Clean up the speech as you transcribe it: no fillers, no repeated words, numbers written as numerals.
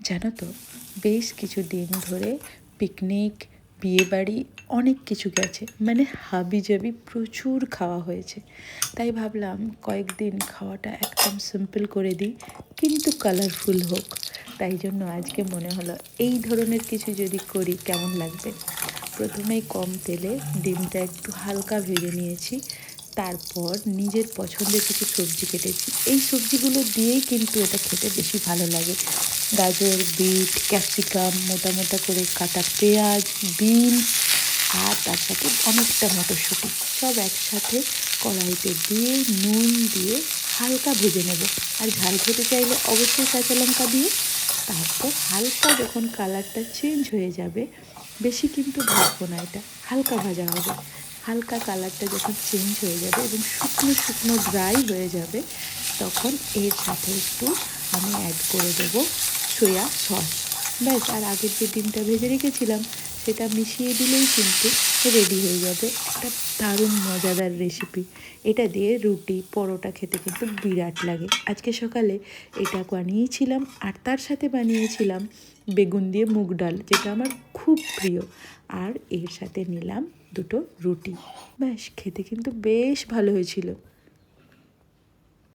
জানো তো, বেশ কিছু দিন ধরে পিকনিক, বিয়েবাড়ি অনেক কিছু গেছে, মানে হাবিজাবি প্রচুর খাওয়া হয়েছে। তাই ভাবলাম কয়েকদিন খাওয়াটা একদম সিম্পল করে দিই, কিন্তু কালারফুল হোক। তাই জন্য আজকে মনে হলো এই ধরনের কিছু যদি করি কেমন লাগবে। প্রথমেই কম তেলে ডিমটা একটু হালকা ভেজে নিয়েছি, তারপর নিজের পছন্দের কিছু সবজি কেটেছি। এই সবজিগুলো দিয়েই কিন্তু এটা খেতে বেশি ভালো লাগে। গাজর, বিট, ক্যাপসিকাম, মোটা মোটা করে কাটা পেঁয়াজ, বিনস, আর তার সাথে অনেকটা মটরশুঁটি সব একসাথে কড়াইতে দিয়ে নুন দিয়ে হালকা ভেজে নেব। আর ঝাল খেতে চাইলে অবশ্যই কাঁচা লঙ্কা দিয়ে। তারপর হালকা যখন কালারটা চেঞ্জ হয়ে যাবে, বেশি কিন্তু ভাজবো না, এটা হালকা ভাজা হবে। হালকা কালারটা যখন চেঞ্জ হয়ে যাবে এবং শুকনো শুকনো ড্রাই হয়ে যাবে, তখন এর সাথে একটু আমি অ্যাড করে দেবো সোয়া সস। ব্যাস, আর আগের যে ডিমটা ভেজে রেখেছিলাম সেটা মিশিয়ে দিলেই কিন্তু রেডি হয়ে যাবে একটা দারুণ মজাদার রেসিপি। এটা দিয়ে রুটি, পরোটা খেতে কিন্তু বিরাট লাগে। আজকে সকালে এটা বানিয়েছিলাম, আর তার সাথে বানিয়েছিলাম বেগুন দিয়ে মুগ ডাল, যেটা আমার খুব প্রিয়। আর এর সাথে নিলাম দুটো রুটি। ব্যাস, খেতে কিন্তু বেশ ভালো হয়েছিল।